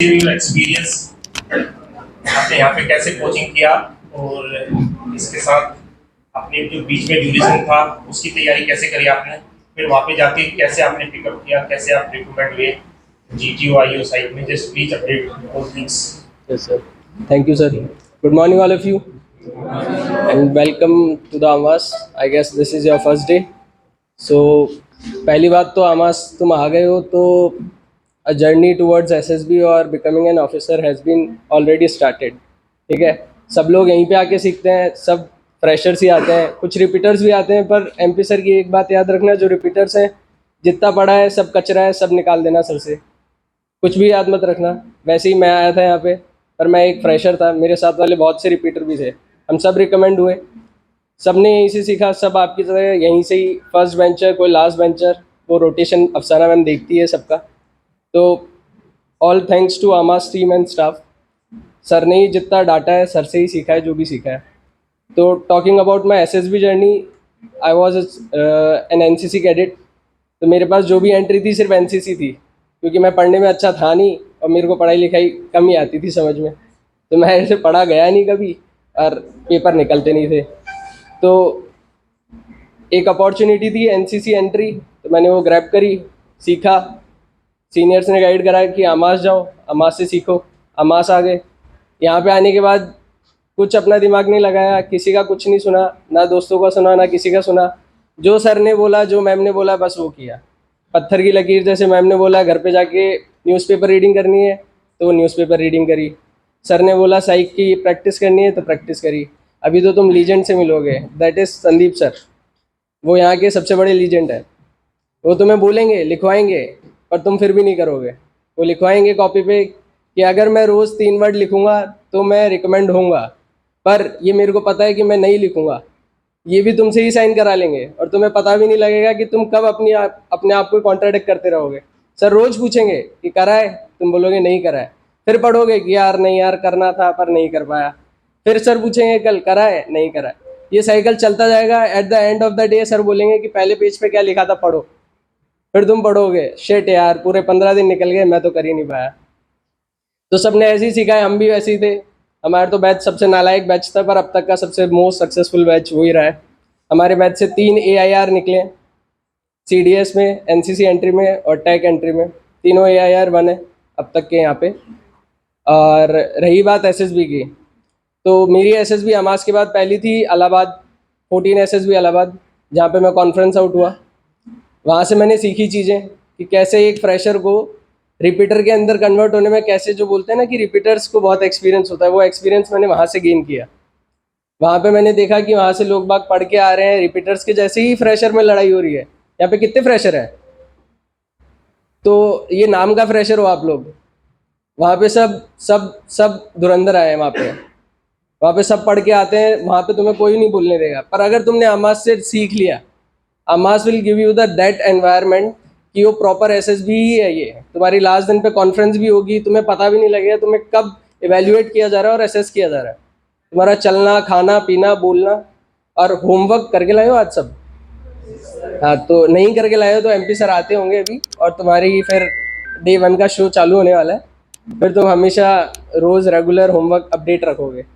Your experience, आपने यहाँ पे कैसे कोचिंग किया और इसके साथ आपने जो बीच में ड्यूरेशन था उसकी तैयारी कैसे करी आपने, फिर वहाँ पे जाके कैसे आपने पिकअप किया, कैसे आप रिक्रूटमेंट हुए जीटीओ आईओ साइट में, just please update all things. Yes, sir. Thank you, sir. Good morning, all of you, and welcome to the Amas. I guess this is your first day. So, पहली बात तो आमास तुम आ गए हो तो a journey towards SSB और becoming an officer has been already started. ठीक है, सब लोग यहीं पे आके सीखते हैं, सब फ्रेशर्स ही आते हैं, कुछ रिपीटर्स भी आते हैं, पर एमपी सर की एक बात याद रखना, जो रिपीटर्स हैं जितना पढ़ा है सब कचरा है, सब निकाल देना सर से, कुछ भी याद मत रखना। वैसे ही मैं आया था यहाँ पे, पर मैं एक फ्रेशर था, मेरे साथ वाले बहुत से रिपीटर भी थे, हम सब रिकमेंड हुए, सब ने यहीं से सीखा, सब आपकी तरह यहीं से ही, फर्स्ट बेंचर कोई लास्ट बेंचर, वो रोटेशन अफसाना मैम देखती है सबका। तो all thanks to Aamas team and staff. Sir ने ही जितना डाटा है सर से ही सीखा है, जो भी सीखा है। तो talking about my SSB journey, I was an NCC cadet. तो मेरे पास जो भी एंट्री थी सिर्फ NCC थी, क्योंकि मैं पढ़ने में अच्छा था नहीं और मेरे को पढ़ाई लिखाई कम ही आती थी समझ में, तो मैं ऐसे पढ़ा गया नहीं कभी और पेपर निकलते नहीं थे। तो एक अपॉर्चुनिटी थी NCC एंट्री, तो मैंने वो ग्रैब करी, सीखा, सीनियर्स ने गाइड करा कि आमास जाओ, आमास से सीखो, आमास आ गए। यहाँ पे आने के बाद कुछ अपना दिमाग नहीं लगाया, किसी का कुछ नहीं सुना, ना दोस्तों का सुना ना किसी का सुना, जो सर ने बोला जो मैम ने बोला बस वो किया। पत्थर की लकीर जैसे मैम ने बोला घर पे जाके न्यूज़पेपर रीडिंग करनी है तो वो न्यूज़पेपर रीडिंग करी, सर ने बोला साइक की प्रैक्टिस करनी है तो प्रैक्टिस करी। अभी तो तुम लीजेंड से मिलोगे, दैट इज़ संदीप सर, वो यहाँ के सबसे बड़े लीजेंड है। वो तुम्हें बोलेंगे लिखवाएंगे पर तुम फिर भी नहीं करोगे, वो लिखवाएंगे कॉपी पे कि अगर मैं रोज़ 3 वर्ड लिखूंगा तो मैं रिकमेंड होऊंगा, पर ये मेरे को पता है कि मैं नहीं लिखूंगा, ये भी तुमसे ही साइन करा लेंगे और तुम्हें पता भी नहीं लगेगा कि तुम कब अपने आप को कॉन्ट्राडिक्ट करते रहोगे। सर रोज़ पूछेंगे कि करा है, तुम बोलोगे नहीं करा है, फिर पढ़ोगे कि यार नहीं यार करना था पर नहीं कर पाया, फिर सर पूछेंगे कल करा है, नहीं करा है, ये साइकिल चलता जाएगा। At the end of the day sir बोलेंगे कि पहले पेज पे क्या लिखा था पढ़ो, फिर तुम पढ़ोगे शिट यार पूरे 15 दिन निकल गए, मैं तो कर ही नहीं पाया। तो सबने ऐसे ही सीखा है, हम भी वैसे ही थे। हमारे तो बैच सबसे नालायक बैच था, पर अब तक का सबसे मोस्ट सक्सेसफुल बैच वही रहा है। हमारे बैच से 3 AIR निकले, CDS में, NCC एंट्री में और टेक एंट्री में, तीनों AIR बने अब तक के यहाँ पे। और रही बात SSB की, तो मेरी SSB अमास के बाद पहली थी इलाहाबाद, 14 SSB इलाहाबाद, जहाँ पे मैं कॉन्फ्रेंस आउट हुआ। वहाँ से मैंने सीखी चीज़ें कि कैसे एक फ्रेशर को रिपीटर के अंदर कन्वर्ट होने में, कैसे जो बोलते हैं ना कि रिपीटर्स को बहुत एक्सपीरियंस होता है, वो एक्सपीरियंस मैंने वहाँ से गेन किया। वहाँ पे मैंने देखा कि वहाँ से लोग बाग पढ़ के आ रहे हैं, रिपीटर्स के जैसे ही फ्रेशर में लड़ाई हो रही है। यहाँ पे कितने फ्रेशर हैं, तो ये नाम का फ्रेशर हो आप लोग, वहाँ पे सब सब सब धुरंधर आए हैं। वहाँ पे सब पढ़ के आते हैं, वहाँ पे तुम्हें कोई नहीं बोलने देगा। पर अगर तुमने अमास से सीख लिया, Aamas will give you the that environment कि वो प्रॉपर SSB ही है। ये तुम्हारी लास्ट दिन पे कॉन्फ्रेंस भी होगी, तुम्हें पता भी नहीं लगेगा तुम्हें कब इवेल्युएट किया जा रहा है और असेस किया जा रहा है। तुम्हारा चलना, खाना पीना, बोलना। और होमवर्क करके लाए हो आज सब? हाँ, तो नहीं करके लाए हो तो MP सर आते होंगे अभी, और तुम्हारी फिर डे 1 का शो चालू होने वाला है, फिर तुम हमेशा रोज़ रेगुलर होमवर्क अपडेट रखोगे।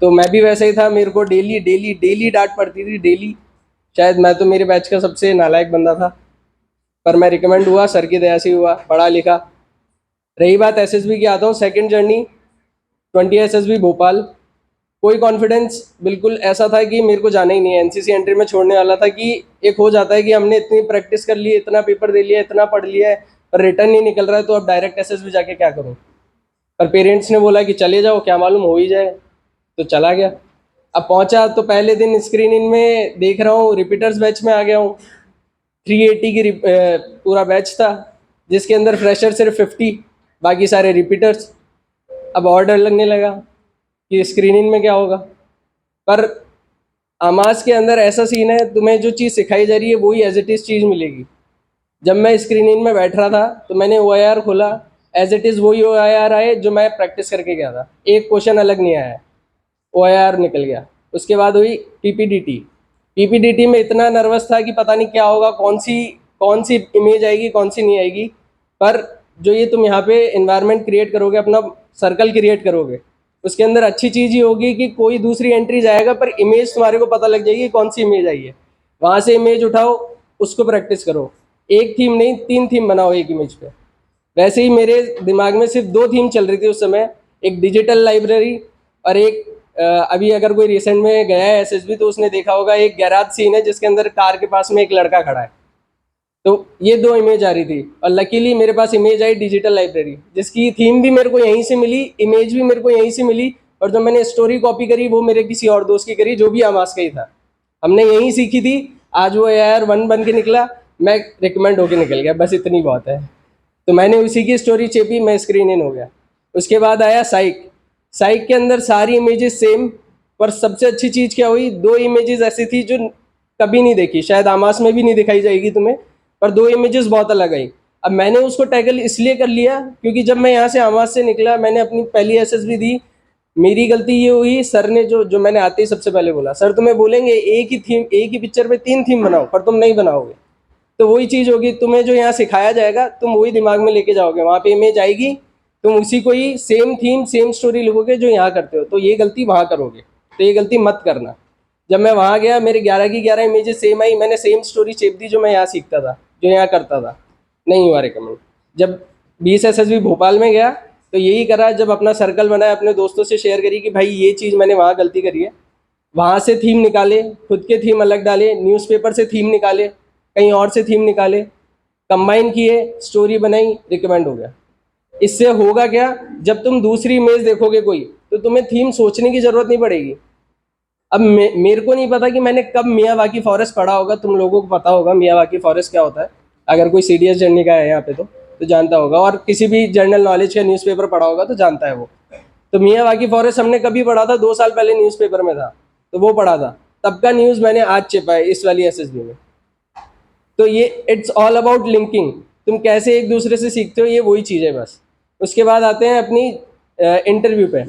तो मैं भी वैसे ही था, मेरे को डेली डेली डेली डांट पड़ती थी, डेली। शायद मैं तो मेरे बैच का सबसे नालायक बंदा था, पर मैं रिकमेंड हुआ, सर की दया से हुआ, पढ़ा लिखा। रही बात SSB की, आता हूँ सेकंड जर्नी, 20 SSB भोपाल। कोई कॉन्फिडेंस बिल्कुल ऐसा था कि मेरे को जाना ही नहीं है, NCC एंट्री में छोड़ने वाला था कि एक हो जाता है कि हमने इतनी प्रैक्टिस कर ली, इतना पेपर दे लिया, इतना पढ़ लिया है, पर रिटर्न नहीं निकल रहा है, तो अब डायरेक्ट SSB जाके क्या करूँ। पर पेरेंट्स ने बोला कि चले जाओ, क्या मालूम हो ही जाए, तो चला गया। अब पहुंचा तो पहले दिन स्क्रीनिंग में देख रहा हूँ रिपीटर्स बैच में आ गया हूँ। 380 की पूरा बैच था, जिसके अंदर फ्रेशर सिर्फ 50, बाकी सारे रिपीटर्स। अब और डर लगने लगा कि स्क्रीनिंग में क्या होगा। पर आमास के अंदर ऐसा सीन है, तुम्हें जो चीज़ सिखाई जा रही है वही एज इट इज़ चीज़ मिलेगी। जब मैं स्क्रीनिंग में बैठ रहा था तो मैंने OIR खोला, एज इट इज़ वही OIR आए जो मैं प्रैक्टिस करके गया था, एक क्वेश्चन अलग नहीं आया, OIR निकल गया। उसके बाद हुई PPDT में इतना नर्वस था कि पता नहीं क्या होगा, कौन सी इमेज आएगी, कौन सी नहीं आएगी। पर जो ये तुम यहाँ पे इन्वायरमेंट क्रिएट करोगे, अपना सर्कल क्रिएट करोगे, उसके अंदर अच्छी चीज़ ये होगी कि कोई दूसरी एंट्री जाएगा पर इमेज तुम्हारे को पता लग जाएगी कौन सी इमेज आई है। वहाँ से इमेज उठाओ, उसको प्रैक्टिस करो। एक थीम नहीं, 3 थीम बनाओ एक इमेज पे। वैसे ही मेरे दिमाग में सिर्फ 2 थीम चल रही थी उस समय, एक डिजिटल लाइब्रेरी और एक अभी अगर कोई रिसेंट में गया है एसएसबी तो उसने देखा होगा, एक गैराज सीन है जिसके अंदर कार के पास में एक लड़का खड़ा है। तो ये 2 इमेज आ रही थी और लकीली मेरे पास इमेज आई डिजिटल लाइब्रेरी, जिसकी थीम भी मेरे को यहीं से मिली, इमेज भी मेरे को यहीं से मिली, और जो मैंने स्टोरी कॉपी करी वो मेरे किसी और दोस्त की करी जो भी आमास का ही था। हमने यहीं सीखी थी। आज वो यार 1 बन के निकला, मैं रिकमेंड होके निकल गया, बस इतनी बात है। तो मैंने उसी की स्टोरी चेपी, मैं स्क्रीन इन हो गया। उसके बाद आया साइक। साइक के अंदर सारी इमेजेस सेम, पर सबसे अच्छी चीज़ क्या हुई, 2 इमेजेस ऐसी थी जो कभी नहीं देखी, शायद आमास में भी नहीं दिखाई जाएगी तुम्हें, पर 2 इमेजेस बहुत अलग आई। अब मैंने उसको टैकल इसलिए कर लिया क्योंकि जब मैं यहाँ से आमास से निकला, मैंने अपनी पहली एसएसबी दी। मेरी गलती ये हुई, सर ने जो मैंने आते ही सबसे पहले बोला, सर तुम्हें बोलेंगे एक ही थीम, एक ही पिक्चर पे 3 थीम बनाओ, पर तुम नहीं बनाओगे। तो वही चीज़ होगी, तुम्हें जो यहाँ सिखाया जाएगा तुम वही दिमाग में लेके जाओगे, वहाँ पे इमेज आएगी, तुम उसी को ही सेम थीम सेम स्टोरी लिखोगे जो यहाँ करते हो, तो ये गलती वहाँ करोगे, तो ये गलती मत करना। जब मैं वहाँ गया, मेरे 11 की 11 इमेजेस सेम आई, मैंने सेम स्टोरी चेप दी जो मैं यहाँ सीखता था, जो यहाँ करता था, नहीं हुआ रिकमेंड। जब 20 एसएसबी भोपाल में गया तो यही करा, जब अपना सर्कल बनाया, अपने दोस्तों से शेयर करी कि भाई ये चीज़ मैंने वहाँ गलती करी है, वहाँ से थीम निकाले, खुद के थीम अलग डाले, न्यूज़पेपर से थीम निकाले, कहीं और से थीम निकाले, कंबाइन किए, स्टोरी बनाई, रिकमेंड हो गया। इससे होगा क्या, जब तुम दूसरी इमेज देखोगे कोई, तो तुम्हें थीम सोचने की ज़रूरत नहीं पड़ेगी। अब मेरे को नहीं पता कि मैंने कब मियावाकी फॉरेस्ट पढ़ा होगा, तुम लोगों को पता होगा मियावाकी फॉरेस्ट क्या होता है, अगर कोई सीडीएस जर्नी का है यहाँ पे तो जानता होगा, और किसी भी जनरल नॉलेज का न्यूज़पेपर पढ़ा होगा तो जानता है वो। तो मियावाकी फॉरेस्ट हमने कभी पढ़ा था, 2 साल पहले न्यूज़पेपर में था, तो वो पढ़ा था, तब का न्यूज़ मैंने आज छिपा है इस वाली एसएसबी में। तो ये इट्स ऑल अबाउट लिंकिंग, तुम कैसे एक दूसरे से सीखते हो, ये वही चीज़ है बस। उसके बाद आते हैं अपनी इंटरव्यू पे।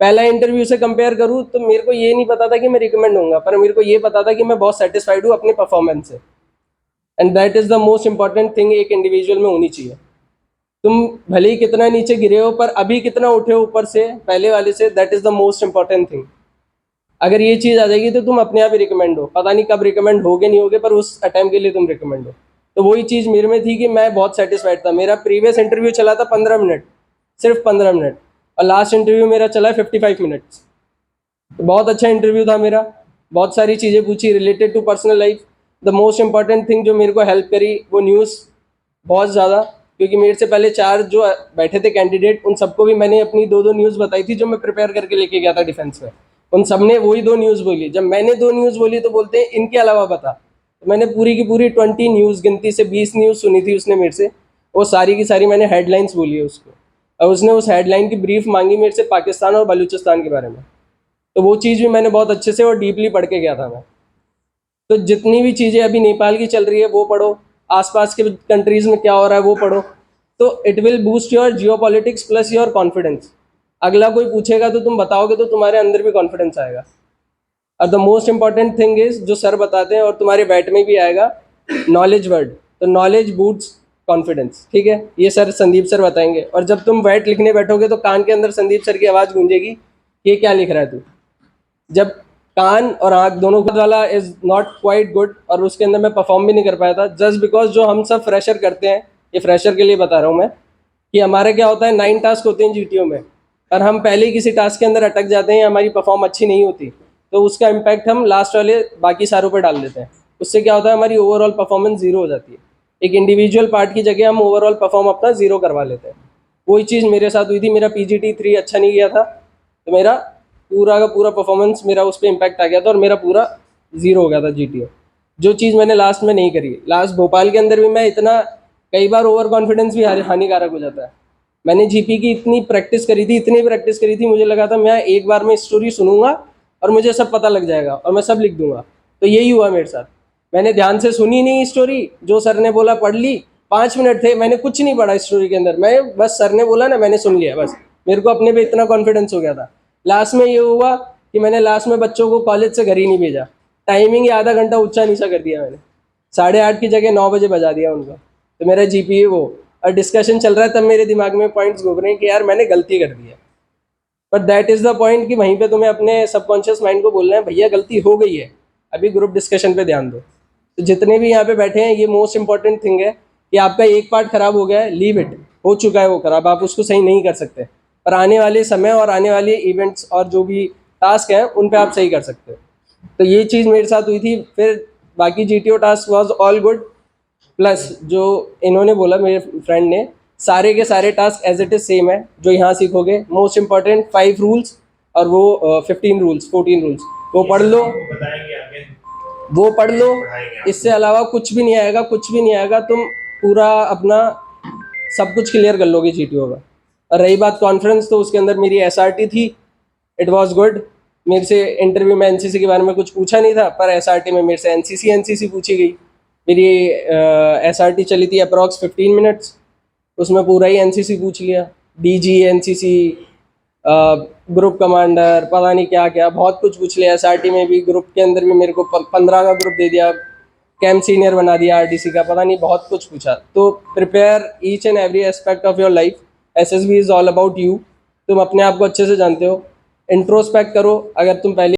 पहला इंटरव्यू से कंपेयर करूँ तो मेरे को ये नहीं पता था कि मैं रिकमेंड होऊंगा, पर मेरे को ये पता था कि मैं बहुत सेटिस्फाइड हूँ अपने परफॉर्मेंस से, and that is the most important thing एक इंडिविजुअल में होनी चाहिए। तुम भले ही कितना नीचे गिरे हो, पर अभी कितना उठे हो ऊपर से पहले वाले से, that is the most important thing. अगर ये चीज़ आ जाएगी तो तुम अपने आप ही रिकमेंड हो, पता नहीं कब रिकमेंड होगे नहीं होगे, पर उस अटैम्प्ट के लिए तुम रिकमेंड हो। तो वही चीज़ मेरे में थी कि मैं बहुत सेटिस्फाइड था। मेरा प्रीवियस इंटरव्यू चला था 15 मिनट, सिर्फ 15 मिनट, और लास्ट इंटरव्यू मेरा चला 55 मिनट्स। तो बहुत अच्छा इंटरव्यू था मेरा, बहुत सारी चीज़ें पूछी related to personal life. The most important thing जो मेरे को हेल्प करी वो न्यूज़, बहुत ज़्यादा, क्योंकि मेरे से पहले 4 जो बैठे थे कैंडिडेट, उन सबको भी मैंने अपनी 2-2 न्यूज़ बताई थी जो मैं प्रिपेयर करके लेके गया था डिफेंस में। उन सब ने वही 2 न्यूज़ बोली। जब मैंने 2 न्यूज़ बोली तो बोलते हैं इनके अलावा बता। तो मैंने पूरी की पूरी 20 न्यूज़, गिनती से 20 न्यूज़ सुनी थी उसने मेरे से, वो सारी की सारी मैंने हेडलाइंस बोली है उसको, और उसने उस हेडलाइन की ब्रीफ मांगी मेरे से पाकिस्तान और बलूचिस्तान के बारे में। तो वो चीज़ भी मैंने बहुत अच्छे से और डीपली पढ़ के गया था मैं। तो जितनी भी चीज़ें अभी नेपाल की चल रही है वो पढ़ो, आसपास के कंट्रीज़ में क्या हो रहा है वो पढ़ो, तो it will boost your Jio politics plus your confidence. अगला कोई पूछेगा तो तुम बताओगे तो तुम्हारे अंदर भी कॉन्फिडेंस आएगा। और the most important thing is, जो सर बताते हैं और तुम्हारे बैट में भी आएगा, नॉलेज वर्ड। तो नॉलेज बूट्स कॉन्फिडेंस, ठीक है, ये सर संदीप सर बताएंगे। और जब तुम बैट लिखने बैठोगे तो कान के अंदर संदीप सर की आवाज़ गूंजेगी, ये क्या लिख रहा है तू। जब कान और आँख दोनों वाला इज़ नॉट क्वाइट गुड, और उसके अंदर मैं परफॉर्म भी नहीं कर पाया था, जस्ट बिकॉज जो हम सब फ्रेशर करते हैं, ये फ्रेशर के लिए बता रहा हूँ मैं, कि हमारे क्या होता है 9 टास्क होते हैं जीटीओ में, और हम पहले ही किसी टास्क के अंदर अटक जाते हैं, हमारी परफॉर्म अच्छी नहीं होती, तो उसका इम्पैक्ट हम लास्ट वाले बाकी सारों पर डाल देते हैं। उससे क्या होता है, हमारी ओवरऑल परफॉर्मेंस ज़ीरो हो जाती है। एक इंडिविजुअल पार्ट की जगह हम ओवरऑल परफॉर्म अपना ज़ीरो करवा लेते हैं। वही चीज़ मेरे साथ हुई थी। मेरा PGT3 अच्छा नहीं गया था, तो मेरा पूरा का पूरा परफॉर्मेंस मेरा उस पर इम्पैक्ट आ गया था, और मेरा पूरा ज़ीरो हो गया था जीटीओ, जो चीज़ मैंने लास्ट में नहीं करी। लास्ट भोपाल के अंदर भी मैं इतना, कई बार ओवर कॉन्फिडेंस भी हानिकारक हो जाता है। मैंने जीपी की इतनी प्रैक्टिस करी थी, इतनी प्रैक्टिस करी थी, मुझे लगा था मैं एक बार में स्टोरी सुनूंगा और मुझे सब पता लग जाएगा और मैं सब लिख दूंगा। तो यही हुआ मेरे साथ। मैंने ध्यान से सुनी नहीं स्टोरी, जो सर ने बोला पढ़ ली। 5 मिनट थे, मैंने कुछ नहीं पढ़ा स्टोरी के अंदर, मैं बस सर ने बोला ना, मैंने सुन लिया बस। मेरे को अपने पे इतना कॉन्फिडेंस हो गया था। लास्ट में ये हुआ कि मैंने लास्ट में बच्चों को कॉलेज से घर ही नहीं भेजा। टाइमिंग ही आधा घंटा ऊंचा नीचा कर दिया मैंने, 8:30 की जगह 9 बजे बजा दिया उनको। तो मेरा GPA वो और डिस्कशन चल रहा है, तब मेरे दिमाग में पॉइंट्स घूम रहे हैं कि यार मैंने गलती कर दी है। But that is the point कि वहीं पे तुम्हें अपने सबकॉन्शियस माइंड को बोलना है भैया गलती हो गई है, अभी ग्रुप डिस्कशन पे ध्यान दो। तो जितने भी यहाँ पे बैठे हैं, ये मोस्ट इंपॉर्टेंट थिंग है कि आपका एक पार्ट खराब हो गया है, लीव इट, हो चुका है वो खराब, आप उसको सही नहीं कर सकते, पर आने वाले समय और आने वाले इवेंट्स और जो भी टास्क हैं उन पे आप सही कर सकते हो। तो ये चीज़ मेरे साथ हुई थी। फिर बाकी GTO task was all good, plus जो इन्होंने बोला मेरे फ्रेंड ने, सारे के सारे task as it is same है जो यहाँ सीखोगे। मोस्ट इंपॉर्टेंट 5 रूल्स और वो 15 रूल्स 14 रूल्स, वो पढ़ लो, बताएंगे आगे, वो पढ़ लो। पढ़ाएंगे आप। इससे अलावा कुछ भी नहीं आएगा, कुछ भी नहीं आएगा, तुम पूरा अपना सब कुछ क्लियर कर लोगे GTO का। और रही बात कॉन्फ्रेंस, तो उसके अंदर मेरी SRT थी, इट वाज गुड। मेरे से इंटरव्यू में NCC के बारे में कुछ पूछा नहीं था, पर SRT में मेरे से NCC पूछी गई। मेरी SRT चली थी अप्रॉक्स 15 मिनट्स, उसमें पूरा ही NCC पूछ लिया, DG NCC, ग्रुप कमांडर, पता नहीं क्या क्या, बहुत कुछ पूछ लिया। SRT में भी ग्रुप के अंदर भी मेरे को 15 का ग्रुप दे दिया, कैंप सीनियर बना दिया RDC का, पता नहीं बहुत कुछ पूछा। तो prepare each and every aspect of your life, SSB is all about you. तुम अपने आप को अच्छे से जानते हो, इंट्रोस्पेक्ट करो। अगर तुम पहले